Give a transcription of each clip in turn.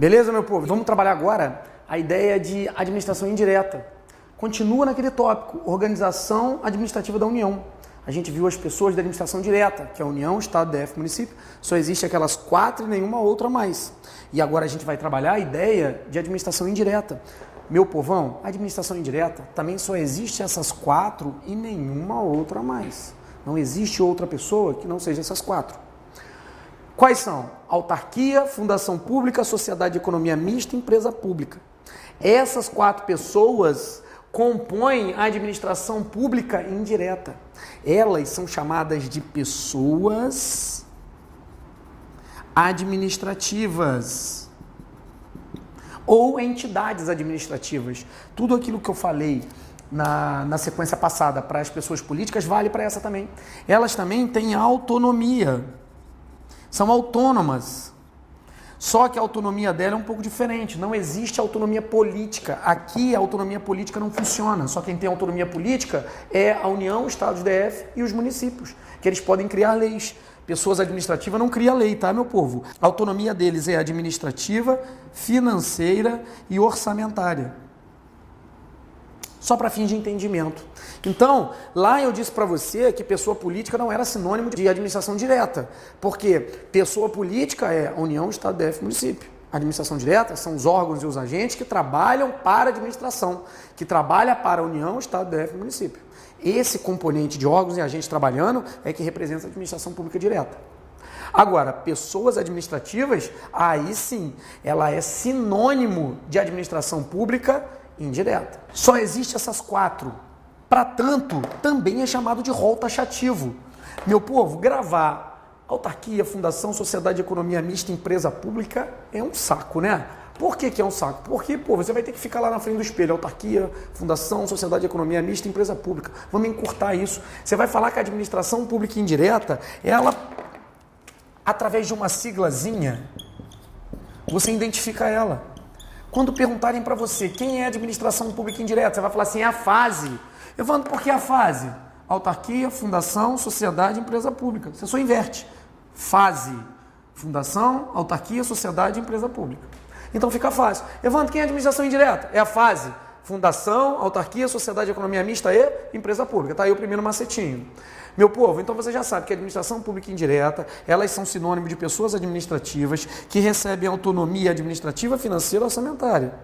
Beleza, meu povo? Vamos trabalhar agora a ideia de administração indireta. Continua naquele tópico, organização administrativa da União. A gente viu as pessoas da administração direta, que é a União, Estado, DF, município. Só existe aquelas 4 e nenhuma outra mais. E agora a gente vai trabalhar a ideia de administração indireta. Meu povão, a administração indireta também só existe essas 4 e nenhuma outra mais. Não existe outra pessoa que não seja essas 4. Quais são? Autarquia, fundação pública, sociedade de economia mista, empresa pública. Essas 4 pessoas compõem a administração pública indireta. Elas são chamadas de pessoas administrativas ou entidades administrativas. Tudo aquilo que eu falei na sequência passada para as pessoas políticas vale para essa também. Elas também têm autonomia, são autônomas. Só que a autonomia dela é um pouco diferente, não existe autonomia política. Aqui a autonomia política não funciona, só quem tem autonomia política é a União, Estados, DF e os municípios, que eles podem criar leis. Pessoas administrativas não criam lei, tá, meu povo? A autonomia deles é administrativa, financeira e orçamentária. Só para fins de entendimento. Então, lá eu disse para você que pessoa política não era sinônimo de administração direta, porque pessoa política é a União, Estado, DF, município. A administração direta são os órgãos e os agentes que trabalham para a administração, que trabalha para a União, Estado, DF, município. Esse componente de órgãos e agentes trabalhando é que representa a administração pública direta. Agora, pessoas administrativas, aí sim, ela é sinônimo de administração pública indireta. Só existe essas 4. Para tanto, também é chamado de rol taxativo. Meu povo, gravar autarquia, fundação, sociedade de economia mista, empresa pública é um saco, né? Por que é um saco? Porque, pô, você vai ter que ficar lá na frente do espelho, autarquia, fundação, sociedade de economia mista, empresa pública. Vamos encurtar isso. Você vai falar que a administração pública indireta, ela, através de uma siglazinha, você identifica ela. Quando perguntarem para você quem é a administração pública indireta, você vai falar assim, é a fase. Eu falo, por que a fase? Autarquia, fundação, sociedade, empresa pública. Você só inverte. Fase, fundação, autarquia, sociedade, empresa pública. Então fica fácil. Evandro, quem é a administração indireta? É a fase. Fundação, autarquia, sociedade de economia mista e empresa pública. Está aí o primeiro macetinho. Meu povo, então você já sabe que a administração pública indireta, elas são sinônimo de pessoas administrativas que recebem autonomia administrativa, financeira e orçamentária.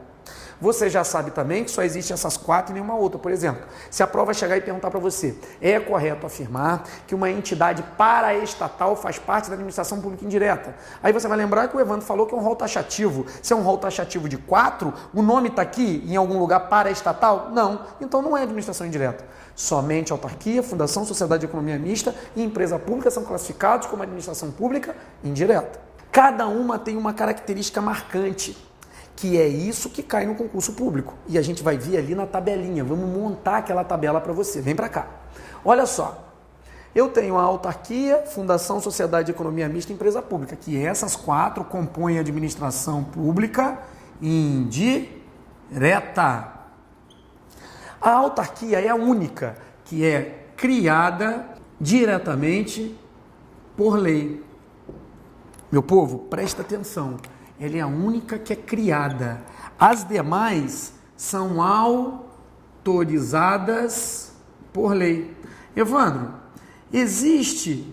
Você já sabe também que só existem essas 4 e nenhuma outra. Por exemplo, se a prova chegar e perguntar para você, é correto afirmar que uma entidade paraestatal faz parte da administração pública indireta? Aí você vai lembrar que o Evandro falou que é um rol taxativo. Se é um rol taxativo de 4, o nome está aqui em algum lugar paraestatal? Não. Então não é administração indireta. Somente autarquia, fundação, sociedade de economia mista e empresa pública são classificados como administração pública indireta. Cada uma tem uma característica marcante, que é isso que cai no concurso público. E a gente vai ver ali na tabelinha. Vamos montar aquela tabela para você. Vem para cá. Olha só. Eu tenho a autarquia, fundação, sociedade de economia mista e empresa pública, que essas 4 compõem a administração pública indireta. A autarquia é a única que é criada diretamente por lei. Meu povo, presta atenção. Ela é a única que é criada. As demais são autorizadas por lei. Evandro, existe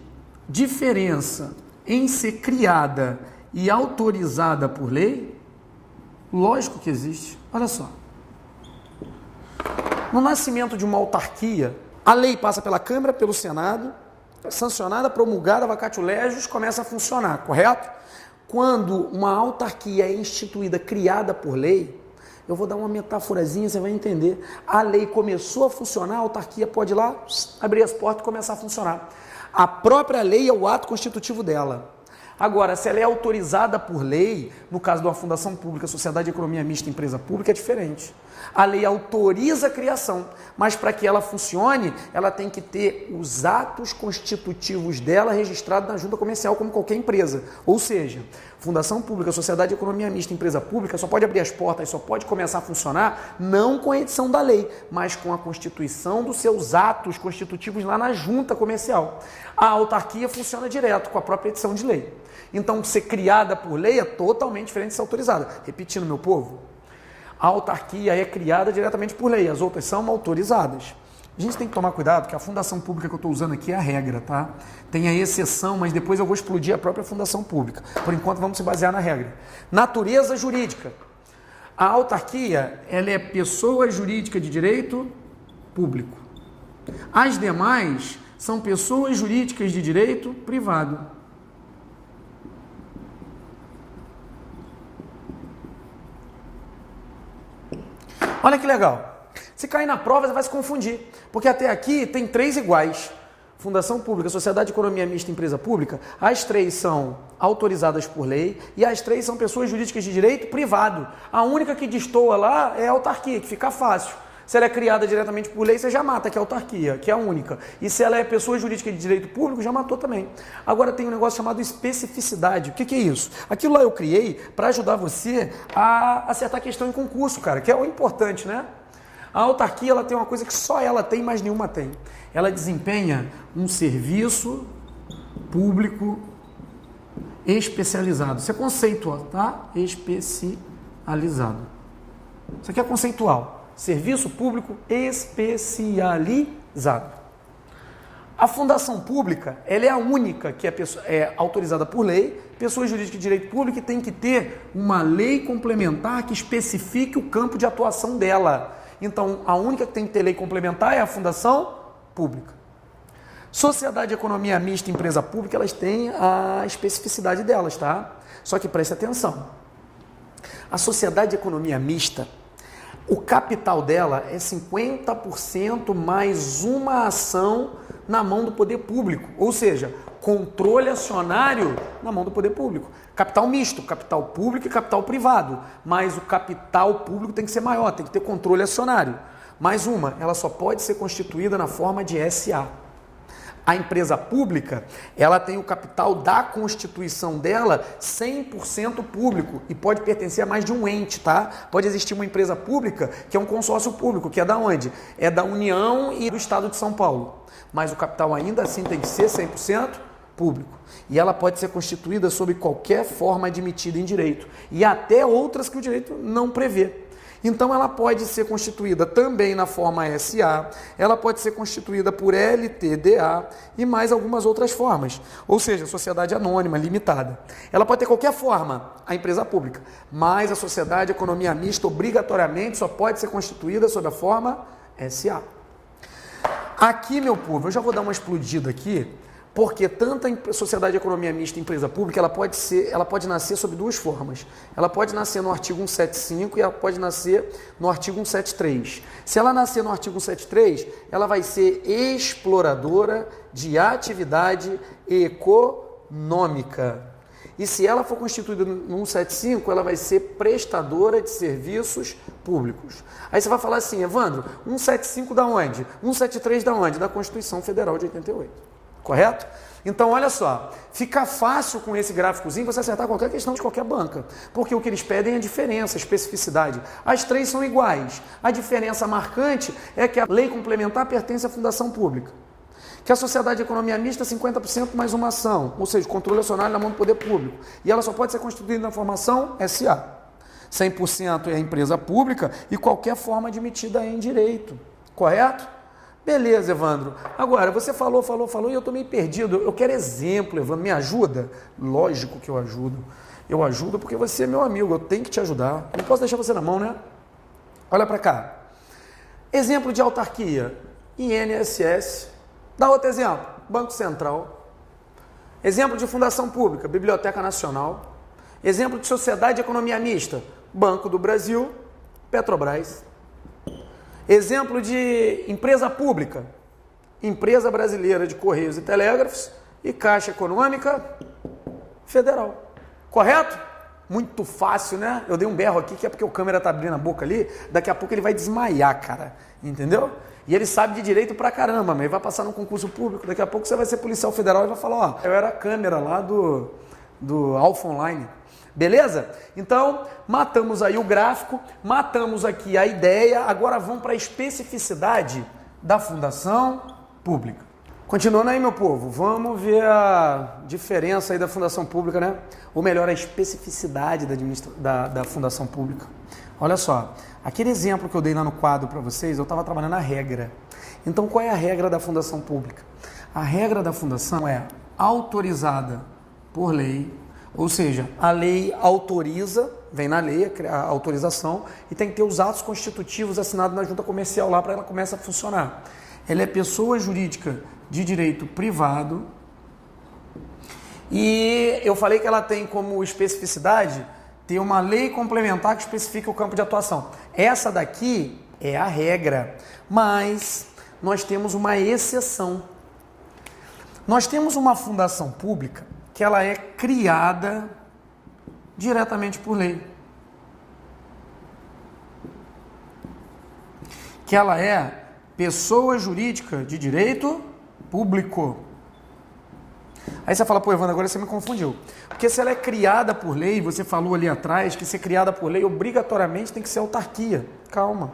diferença em ser criada e autorizada por lei? Lógico que existe. Olha só. No nascimento de uma autarquia, a lei passa pela Câmara, pelo Senado, sancionada, promulgada, vacatio legis, começa a funcionar, correto? Quando uma autarquia é instituída, criada por lei, eu vou dar uma metáforazinha, você vai entender. A lei começou a funcionar, a autarquia pode ir lá, abrir as portas e começar a funcionar. A própria lei é o ato constitutivo dela. Agora, se ela é autorizada por lei, no caso de uma fundação pública, sociedade de economia mista, empresa pública, é diferente. A lei autoriza a criação, mas para que ela funcione, ela tem que ter os atos constitutivos dela registrados na junta comercial, como qualquer empresa. Ou seja, Fundação pública, sociedade de economia mista, empresa pública, só pode abrir as portas, só pode começar a funcionar, não com a edição da lei, mas com a constituição dos seus atos constitutivos lá na junta comercial. A autarquia funciona direto com a própria edição de lei. Então, ser criada por lei é totalmente diferente de ser autorizada. Repetindo, meu povo, a autarquia é criada diretamente por lei, as outras são autorizadas. A gente tem que tomar cuidado, que a fundação pública que eu estou usando aqui é a regra, tá? Tem a exceção, mas depois eu vou explodir a própria fundação pública. Por enquanto, vamos se basear na regra. Natureza jurídica. A autarquia, ela é pessoa jurídica de direito público. As demais são pessoas jurídicas de direito privado. Olha que legal. Se cair na prova, você vai se confundir, porque até aqui tem 3 iguais. Fundação pública, sociedade de economia mista, empresa pública, as 3 são autorizadas por lei e as 3 são pessoas jurídicas de direito privado. A única que destoa lá é a autarquia, que fica fácil. Se ela é criada diretamente por lei, você já mata, que é a autarquia, que é a única. E se ela é pessoa jurídica de direito público, já matou também. Agora tem um negócio chamado especificidade. O que é isso? Aquilo lá eu criei para ajudar você a acertar a questão em concurso, cara, que é o importante, né? A autarquia, ela tem uma coisa que só ela tem, mas nenhuma tem. Ela desempenha um serviço público especializado. Isso é conceitual, tá? Especializado. Isso aqui é conceitual. Serviço público especializado. A fundação pública, ela é a única que é autorizada por lei, pessoa jurídica de direito público, e tem que ter uma lei complementar que especifique o campo de atuação dela. Então, a única que tem que ter lei complementar é a fundação pública. Sociedade de economia mista, empresa pública, elas têm a especificidade delas, tá? Só que preste atenção. A sociedade de economia mista, o capital dela é 50% mais uma ação na mão do poder público. Ou seja, controle acionário na mão do poder público. Capital misto, capital público e capital privado. Mas o capital público tem que ser maior, tem que ter controle acionário. Mais uma, ela só pode ser constituída na forma de SA. A empresa pública, ela tem o capital da constituição dela 100% público e pode pertencer a mais de um ente, tá? Pode existir uma empresa pública que é um consórcio público, que é da onde? É da União e do Estado de São Paulo. Mas o capital ainda assim tem que ser 100% público. E ela pode ser constituída sob qualquer forma admitida em direito. E até outras que o direito não prevê. Então, ela pode ser constituída também na forma SA, ela pode ser constituída por LTDA e mais algumas outras formas, ou seja, sociedade anônima, limitada. Ela pode ter qualquer forma, a empresa pública, mas a sociedade de economia mista obrigatoriamente só pode ser constituída sob a forma SA. Aqui, meu povo, eu já vou dar uma explodida aqui, porque tanto a sociedade de economia mista e empresa pública, ela pode nascer sob 2 formas. Ela pode nascer no artigo 175 e ela pode nascer no artigo 173. Se ela nascer no artigo 173, ela vai ser exploradora de atividade econômica. E se ela for constituída no 175, ela vai ser prestadora de serviços públicos. Aí você vai falar assim, Evandro, 175 da onde? 173 da onde? Da Constituição Federal de 88. Correto? Então, olha só, fica fácil com esse gráficozinho você acertar qualquer questão de qualquer banca, porque o que eles pedem é a diferença, a especificidade. As 3 são iguais. A diferença marcante é que a lei complementar pertence à fundação pública, que a sociedade de economia mista é 50% mais uma ação, ou seja, controle acionário na mão do poder público, e ela só pode ser constituída na formação SA. 100% é a empresa pública e qualquer forma admitida em direito. Correto? Beleza, Evandro. Agora, você falou e eu estou meio perdido. Eu quero exemplo, Evandro. Me ajuda? Lógico que eu ajudo. Eu ajudo porque você é meu amigo. Eu tenho que te ajudar. Não posso deixar você na mão, né? Olha para cá. Exemplo de autarquia. INSS. Dá outro exemplo. Banco Central. Exemplo de fundação pública. Biblioteca Nacional. Exemplo de sociedade de economia mista. Banco do Brasil. Petrobras. Exemplo de empresa pública, Empresa Brasileira de Correios e Telégrafos e Caixa Econômica Federal. Correto? Muito fácil, né? Eu dei um berro aqui que é porque o câmera tá abrindo a boca ali, daqui a pouco ele vai desmaiar, cara. Entendeu? E ele sabe de direito pra caramba, mas ele vai passar no concurso público, daqui a pouco você vai ser policial federal e vai falar, ó, eu era a câmera lá do Alpha Online. Beleza? Então, matamos aí o gráfico, matamos aqui a ideia, agora vamos para a especificidade da fundação pública. Continuando aí, meu povo, vamos ver a diferença aí da fundação pública, né? Ou melhor, a especificidade da fundação pública. Olha só, aquele exemplo que eu dei lá no quadro para vocês, eu estava trabalhando a regra. Então, qual é a regra da fundação pública? A regra da fundação é autorizada por lei, ou seja, a lei autoriza, vem na lei a autorização, e tem que ter os atos constitutivos assinados na junta comercial lá para ela começar a funcionar. Ela é pessoa jurídica de direito privado e eu falei que ela tem como especificidade ter uma lei complementar que especifique o campo de atuação. Essa daqui é a regra, mas nós temos uma exceção. Nós temos uma fundação pública que ela é criada diretamente por lei. Que ela é pessoa jurídica de direito público. Aí você fala, pô, Evandro, agora você me confundiu. Porque se ela é criada por lei, você falou ali atrás que ser criada por lei obrigatoriamente tem que ser autarquia. Calma.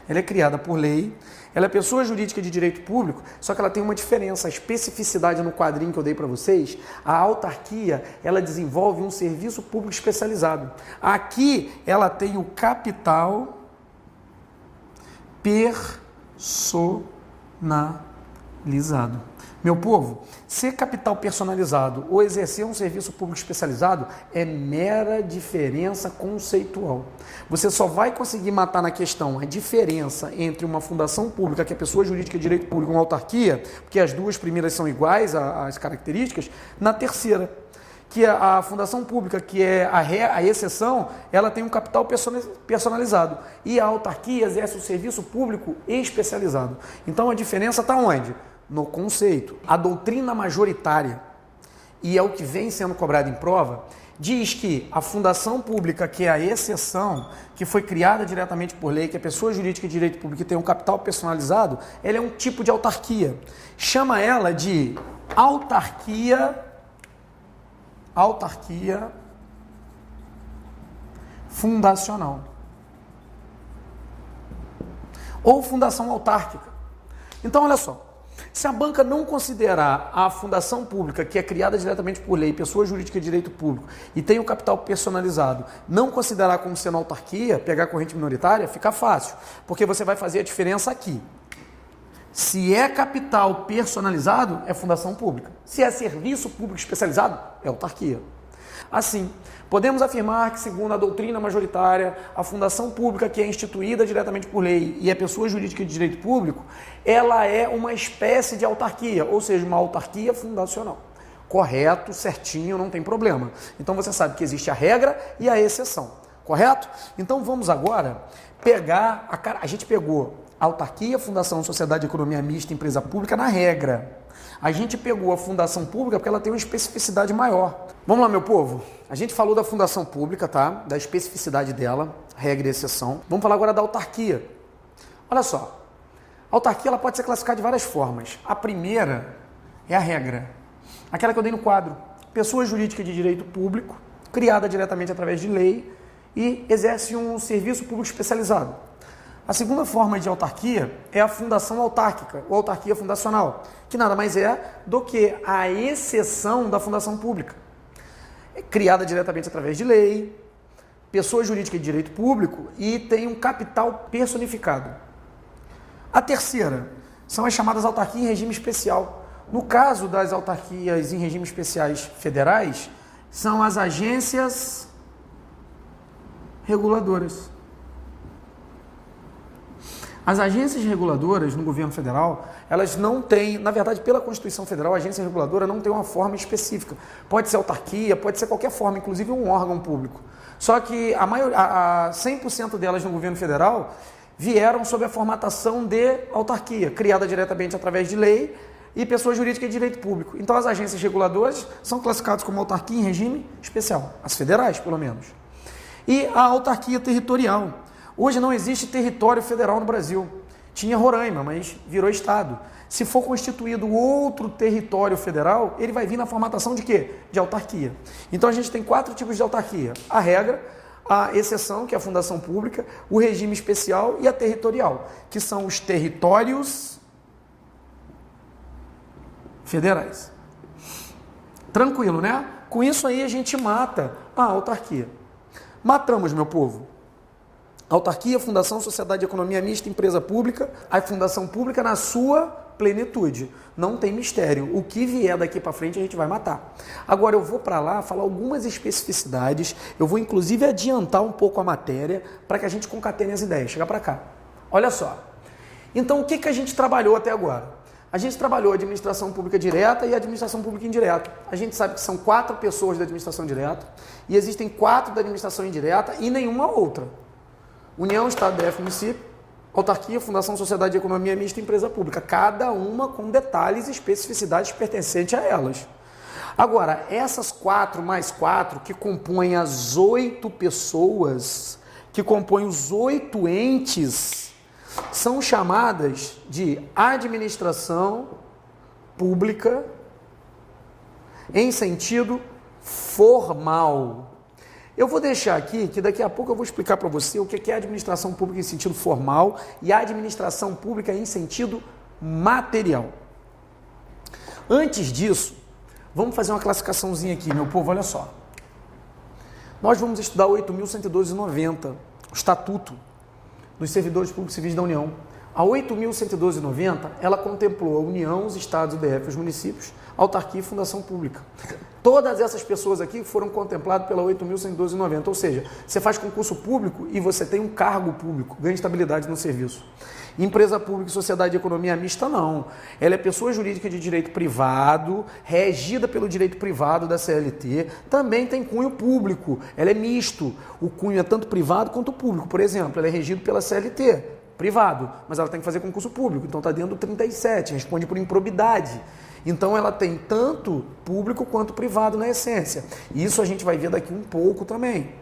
Ela é criada por lei, ela é pessoa jurídica de direito público, só que ela tem uma diferença, a especificidade no quadrinho que eu dei para vocês, a autarquia, ela desenvolve um serviço público especializado. Aqui, ela tem o capital personalizado. Meu povo, ser capital personalizado ou exercer um serviço público especializado é mera diferença conceitual. Você só vai conseguir matar na questão a diferença entre uma fundação pública, que é pessoa jurídica de direito público, e uma autarquia, porque as duas primeiras são iguais às características, na terceira, que a fundação pública, que é a exceção, ela tem um capital personalizado e a autarquia exerce o serviço público especializado. Então a diferença está onde? No conceito. A doutrina majoritária, e é o que vem sendo cobrado em prova, diz que a fundação pública, que é a exceção, que foi criada diretamente por lei, que é pessoa jurídica de direito público e tem um capital personalizado, ela é um tipo de autarquia. Chama ela de autarquia fundacional. Ou fundação autárquica. Então, olha só. Se a banca não considerar a fundação pública, que é criada diretamente por lei, pessoa jurídica de direito público, e tem o capital personalizado, não considerar como sendo autarquia, pegar a corrente minoritária, fica fácil, porque você vai fazer a diferença aqui. Se é capital personalizado, é fundação pública. Se é serviço público especializado, é autarquia. Assim, podemos afirmar que, segundo a doutrina majoritária, a fundação pública, que é instituída diretamente por lei e é pessoa jurídica de direito público, ela é uma espécie de autarquia, ou seja, uma autarquia fundacional. Correto, certinho, não tem problema. Então você sabe que existe a regra e a exceção, correto? Então vamos agora pegar, a gente pegou autarquia, fundação, sociedade, economia mista, empresa pública na regra. A gente pegou a fundação pública porque ela tem uma especificidade maior. Vamos lá, meu povo. A gente falou da fundação pública, tá? Da especificidade dela, regra e exceção. Vamos falar agora da autarquia. Olha só. A autarquia ela pode ser classificada de várias formas. A primeira é a regra. Aquela que eu dei no quadro. Pessoa jurídica de direito público, criada diretamente através de lei e exerce um serviço público especializado. A segunda forma de autarquia é a fundação autárquica, ou autarquia fundacional, que nada mais é do que a exceção da fundação pública. É criada diretamente através de lei, pessoa jurídica de direito público e tem um capital personificado. A terceira são as chamadas autarquias em regime especial. No caso das autarquias em regime especiais federais, são as agências reguladoras. As agências reguladoras no governo federal, elas não têm, na verdade, pela Constituição Federal, a agência reguladora não tem uma forma específica. Pode ser autarquia, pode ser qualquer forma, inclusive um órgão público. Só que a 100% delas no governo federal vieram sob a formatação de autarquia, criada diretamente através de lei e pessoa jurídica de direito público. Então as agências reguladoras são classificadas como autarquia em regime especial, as federais, pelo menos. E a autarquia territorial. Hoje não existe território federal no Brasil. Tinha Roraima, mas virou estado. Se for constituído outro território federal, ele vai vir na formatação de quê? De autarquia. Então a gente tem 4 tipos de autarquia. A regra, a exceção, que é a fundação pública, o regime especial e a territorial, que são os territórios federais. Tranquilo, né? Com isso aí a gente mata a autarquia. Matamos, meu povo. Autarquia, fundação, sociedade de economia mista, empresa pública, a fundação pública na sua plenitude. Não tem mistério. O que vier daqui para frente a gente vai matar. Agora eu vou para lá falar algumas especificidades, eu vou inclusive adiantar um pouco a matéria para que a gente concatene as ideias. Chega para cá. Olha só. Então o que a gente trabalhou até agora? A gente trabalhou administração pública direta e administração pública indireta. A gente sabe que são 4 pessoas da administração direta e existem 4 da administração indireta e nenhuma outra. União, Estado, DF, município, autarquia, fundação, sociedade de economia mista e empresa pública. Cada uma com detalhes e especificidades pertencentes a elas. Agora, essas 4 mais 4 que compõem as 8 pessoas, que compõem os 8 entes, são chamadas de administração pública em sentido formal. Eu vou deixar aqui, que daqui a pouco eu vou explicar para você o que é administração pública em sentido formal e a administração pública em sentido material. Antes disso, vamos fazer uma classificaçãozinha aqui, meu povo, olha só. Nós vamos estudar 8.112,90, o Estatuto dos Servidores Públicos Civis da União. A 8.112,90, ela contemplou a União, os estados, o DF, os municípios, autarquia e fundação pública. Todas essas pessoas aqui foram contempladas pela 8.112,90, ou seja, você faz concurso público e você tem um cargo público, ganha estabilidade no serviço. Empresa pública e sociedade de economia mista, não. Ela é pessoa jurídica de direito privado, regida pelo direito privado da CLT, também tem cunho público, ela é misto. O cunho é tanto privado quanto público. Por exemplo, ela é regida pela CLT, privado, mas ela tem que fazer concurso público, então está dentro do 37, responde por improbidade. Então ela tem tanto público quanto privado na essência. E isso a gente vai ver daqui um pouco também.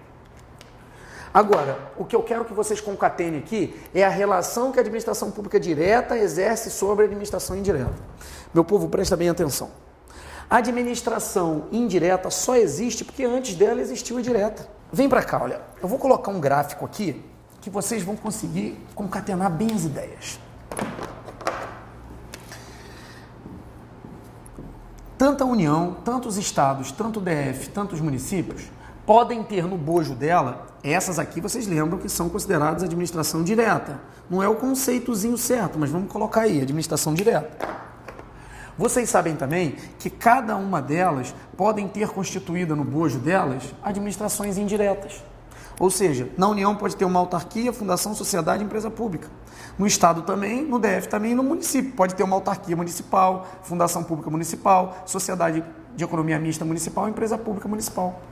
Agora, o que eu quero que vocês concatenem aqui é a relação que a administração pública direta exerce sobre a administração indireta. Meu povo, presta bem atenção. A administração indireta só existe porque antes dela existiu a direta. Vem para cá, olha. Eu vou colocar um gráfico aqui que vocês vão conseguir concatenar bem as ideias. Tanto a União, tanto os estados, tanto o DF, tanto os municípios, podem ter no bojo dela, essas aqui vocês lembram que são consideradas administração direta. Não é o conceitozinho certo, mas vamos colocar aí, administração direta. Vocês sabem também que cada uma delas podem ter constituída no bojo delas administrações indiretas. Ou seja, na União pode ter uma autarquia, fundação, sociedade e empresa pública. No Estado também, no DF também e no município. Pode ter uma autarquia municipal, fundação pública municipal, sociedade de economia mista municipal, empresa pública municipal.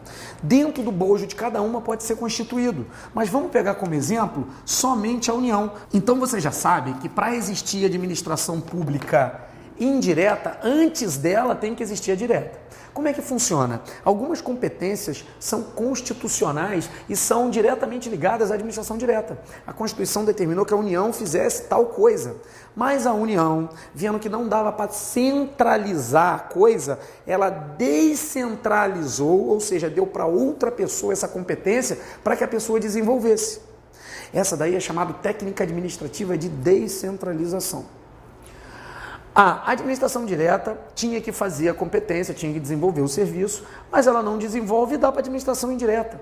Dentro do bojo de cada uma pode ser constituído. Mas vamos pegar como exemplo somente a União. Então você já sabe que para existir administração pública indireta, antes dela tem que existir a direta. Como é que funciona? Algumas competências são constitucionais e são diretamente ligadas à administração direta. A Constituição determinou que a União fizesse tal coisa, mas a União, vendo que não dava para centralizar a coisa, ela descentralizou, ou seja, deu para outra pessoa essa competência para que a pessoa desenvolvesse. Essa daí é chamada técnica administrativa de descentralização. A administração direta tinha que fazer a competência, tinha que desenvolver o serviço, mas ela não desenvolve e dá para a administração indireta.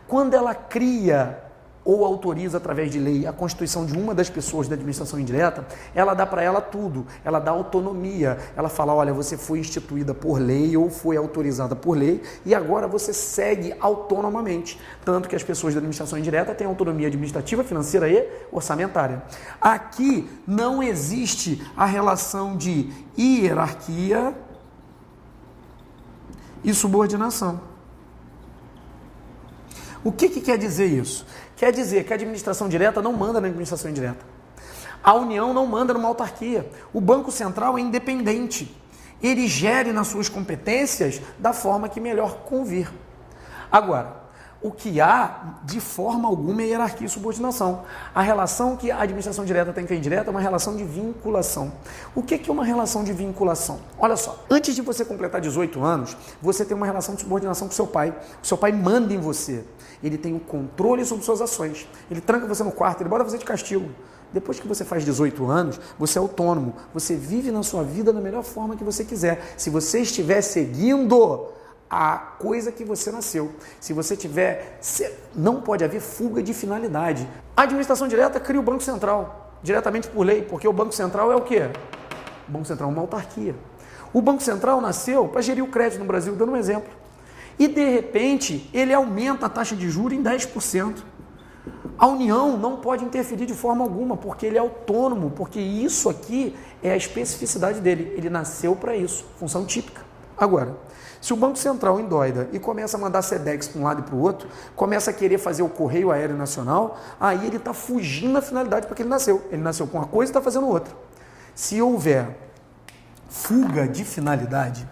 Quando ela cria ou autoriza através de lei a constituição de uma das pessoas da administração indireta, ela dá para ela tudo, ela dá autonomia, ela fala, olha, você foi instituída por lei ou foi autorizada por lei e agora você segue autonomamente, tanto que as pessoas da administração indireta têm autonomia administrativa, financeira e orçamentária. Aqui não existe a relação de hierarquia e subordinação. O que quer dizer isso? Quer dizer que a administração direta não manda na administração indireta. A União não manda numa autarquia. O Banco Central é independente. Ele gere nas suas competências da forma que melhor convir. Agora, o que há, de forma alguma, é hierarquia e subordinação. A relação que a administração direta tem com a indireta é uma relação de vinculação. O que é uma relação de vinculação? Olha só, antes de você completar 18 anos, você tem uma relação de subordinação com seu pai. O seu pai manda em você. Ele tem o controle sobre suas ações. Ele tranca você no quarto, ele bota você de castigo. Depois que você faz 18 anos, você é autônomo. Você vive na sua vida da melhor forma que você quiser. Se você estiver seguindo a coisa que você nasceu. Se você tiver... Não pode haver fuga de finalidade. A administração direta cria o Banco Central, diretamente por lei, porque o Banco Central é o quê? O Banco Central é uma autarquia. O Banco Central nasceu para gerir o crédito no Brasil, dando um exemplo. E, de repente, ele aumenta a taxa de juros em 10%. A União não pode interferir de forma alguma, porque ele é autônomo, porque isso aqui é a especificidade dele. Ele nasceu para isso, função típica. Agora, se o Banco Central endoida e começa a mandar SEDEX para um lado e para o outro, começa a querer fazer o Correio Aéreo Nacional, aí ele está fugindo da finalidade para que ele nasceu. Ele nasceu com uma coisa e está fazendo outra. Se houver fuga de finalidade,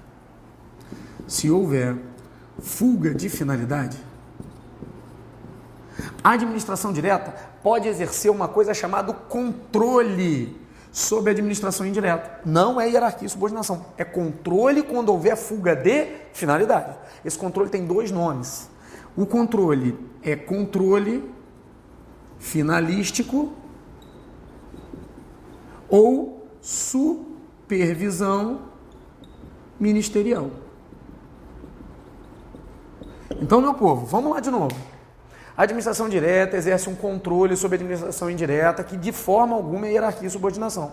a administração direta pode exercer uma coisa chamada controle sobre a administração indireta. Não é hierarquia e subordinação. É controle quando houver fuga de finalidade. Esse controle tem dois nomes. O controle é controle finalístico ou supervisão ministerial. Então, meu povo, vamos lá de novo. A administração direta exerce um controle sobre a administração indireta que de forma alguma é hierarquia e subordinação.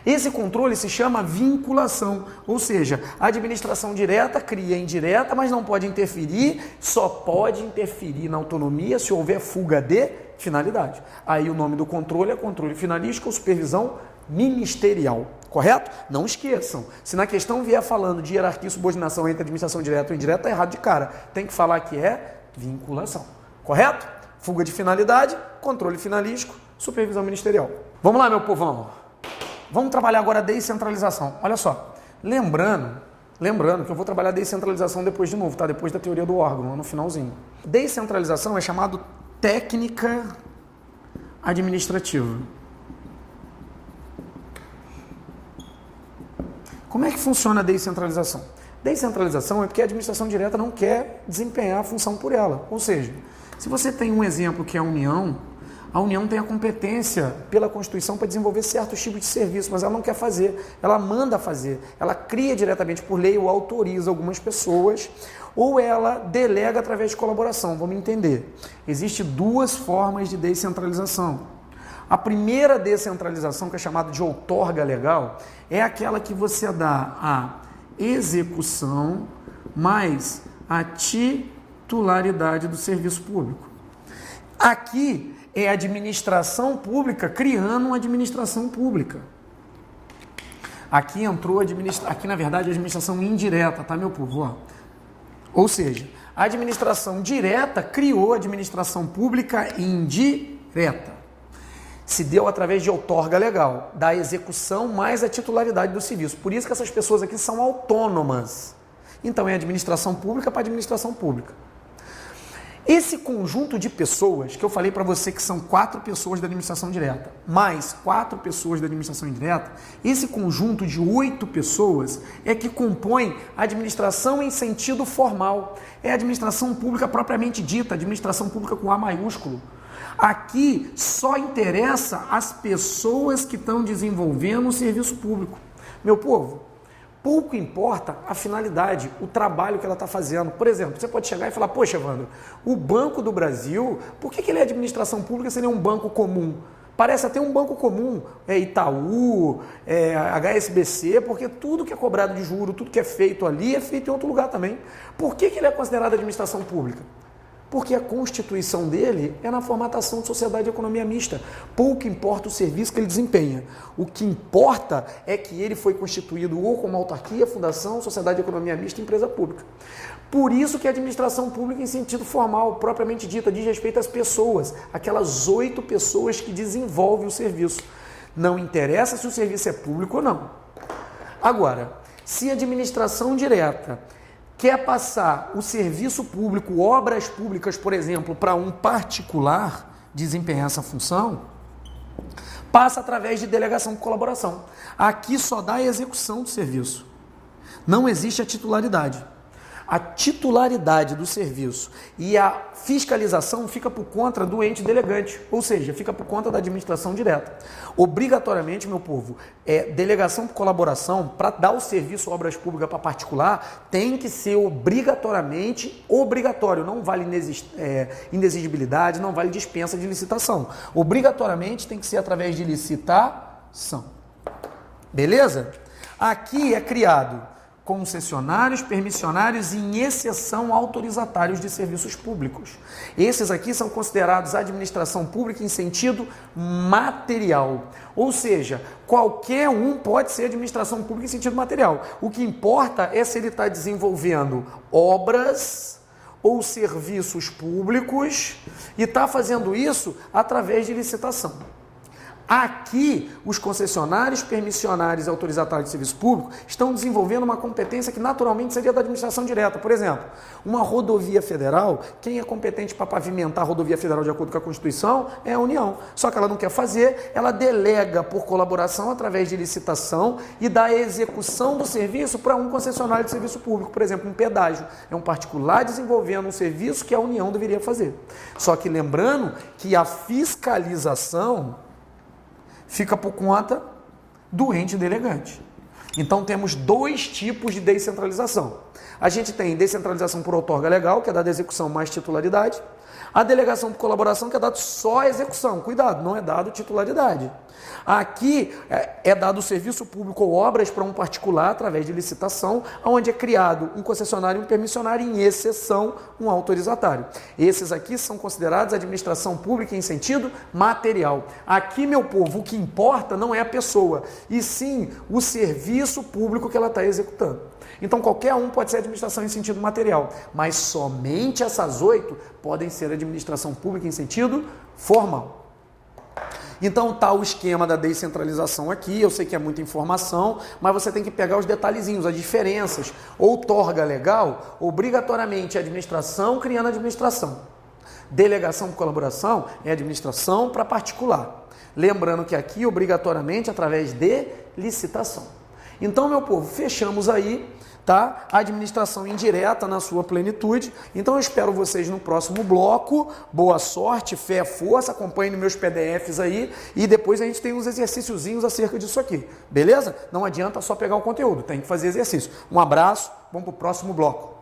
Esse controle se chama vinculação, ou seja, a administração direta cria a indireta, mas não pode interferir, só pode interferir na autonomia se houver fuga de finalidade. Aí o nome do controle é controle finalístico ou supervisão ministerial, correto? Não esqueçam, se na questão vier falando de hierarquia e subordinação entre administração direta ou indireta, tá errado de cara. Tem que falar que é vinculação. Correto? Fuga de finalidade, controle finalístico, supervisão ministerial. Vamos lá, meu povão. Vamos trabalhar agora a descentralização. Olha só, lembrando que eu vou trabalhar a descentralização depois de novo, tá? Depois da teoria do órgão, no finalzinho. Descentralização é chamado técnica administrativa. Como é que funciona a descentralização? Descentralização é porque a administração direta não quer desempenhar a função por ela. Ou seja, se você tem um exemplo que é a União tem a competência pela Constituição para desenvolver certos tipos de serviço, mas ela não quer fazer, ela manda fazer, ela cria diretamente por lei ou autoriza algumas pessoas, ou ela delega através de colaboração. Vamos entender. Existem duas formas de descentralização. A primeira descentralização, que é chamada de outorga legal, é aquela que você dá a execução mais a titularidade do serviço público. Aqui é a administração pública criando uma administração pública. Aqui entrou aqui na verdade a administração indireta, tá, meu povo? Ó. Ou seja, a administração direta criou a administração pública indireta. Se deu através de outorga legal, da execução mais a titularidade do serviço. Por isso que essas pessoas aqui são autônomas. Então é administração pública para administração pública. Esse conjunto de pessoas, que eu falei para você que são 4 pessoas da administração direta, mais 4 pessoas da administração indireta, esse conjunto de 8 pessoas é que compõe a administração em sentido formal. É a administração pública propriamente dita, administração pública com A maiúsculo. Aqui só interessa as pessoas que estão desenvolvendo o serviço público. Meu povo, pouco importa a finalidade, o trabalho que ela está fazendo. Por exemplo, você pode chegar e falar, poxa, Evandro, o Banco do Brasil, por que ele é administração pública se ele é um banco comum? Parece até um banco comum, Itaú, HSBC, porque tudo que é cobrado de juro, tudo que é feito ali é feito em outro lugar também. Por que ele é considerado administração pública? Porque a constituição dele é na formatação de sociedade e economia mista. Pouco importa o serviço que ele desempenha. O que importa é que ele foi constituído ou como autarquia, fundação, sociedade de economia mista e empresa pública. Por isso que a administração pública em sentido formal, propriamente dita, diz respeito às pessoas, aquelas 8 pessoas que desenvolvem o serviço. Não interessa se o serviço é público ou não. Agora, se a administração direta quer passar o serviço público, obras públicas, por exemplo, para um particular desempenhar essa função, passa através de delegação de colaboração. Aqui só dá a execução do serviço. Não existe a titularidade. A titularidade do serviço e a fiscalização fica por conta do ente delegante, ou seja, fica por conta da administração direta. Obrigatoriamente, meu povo, delegação por colaboração, para dar o serviço obras públicas para particular, tem que ser obrigatoriamente obrigatório. Não vale inexigibilidade, não vale dispensa de licitação. Obrigatoriamente tem que ser através de licitação. Beleza? Aqui é criado concessionários, permissionários e, em exceção, autorizatários de serviços públicos. Esses aqui são considerados administração pública em sentido material. Ou seja, qualquer um pode ser administração pública em sentido material. O que importa é se ele está desenvolvendo obras ou serviços públicos e está fazendo isso através de licitação. Aqui, os concessionários, permissionários e autorizatários de serviço público estão desenvolvendo uma competência que naturalmente seria da administração direta. Por exemplo, uma rodovia federal, quem é competente para pavimentar a rodovia federal de acordo com a Constituição é a União. Só que ela não quer fazer, ela delega por colaboração através de licitação e dá a execução do serviço para um concessionário de serviço público. Por exemplo, um pedágio. É um particular desenvolvendo um serviço que a União deveria fazer. Só que lembrando que a fiscalização fica por conta do ente delegante. Então temos dois tipos de descentralização. A gente tem descentralização por outorga legal, que é dada execução mais titularidade. A delegação por colaboração, que é dado só execução. Cuidado, não é dado titularidade. Aqui é dado serviço público ou obras para um particular através de licitação, onde é criado um concessionário e um permissionário, em exceção, um autorizatário. Esses aqui são considerados administração pública em sentido material. Aqui, meu povo, o que importa não é a pessoa, e sim o serviço público que ela está executando. Então, qualquer um pode ser administração em sentido material, mas somente essas 8 podem ser administração pública em sentido formal. Então está o esquema da descentralização aqui, eu sei que é muita informação, mas você tem que pegar os detalhezinhos, as diferenças. Outorga legal, obrigatoriamente administração criando administração. Delegação por colaboração é administração para particular. Lembrando que aqui, obrigatoriamente, através de licitação. Então, meu povo, fechamos aí, tá? A administração indireta na sua plenitude. Então eu espero vocês no próximo bloco. Boa sorte, fé, força, acompanhem meus PDFs aí e depois a gente tem uns exercíciozinhos acerca disso aqui, beleza? Não adianta só pegar o conteúdo, tem que fazer exercício. Um abraço, vamos para o próximo bloco.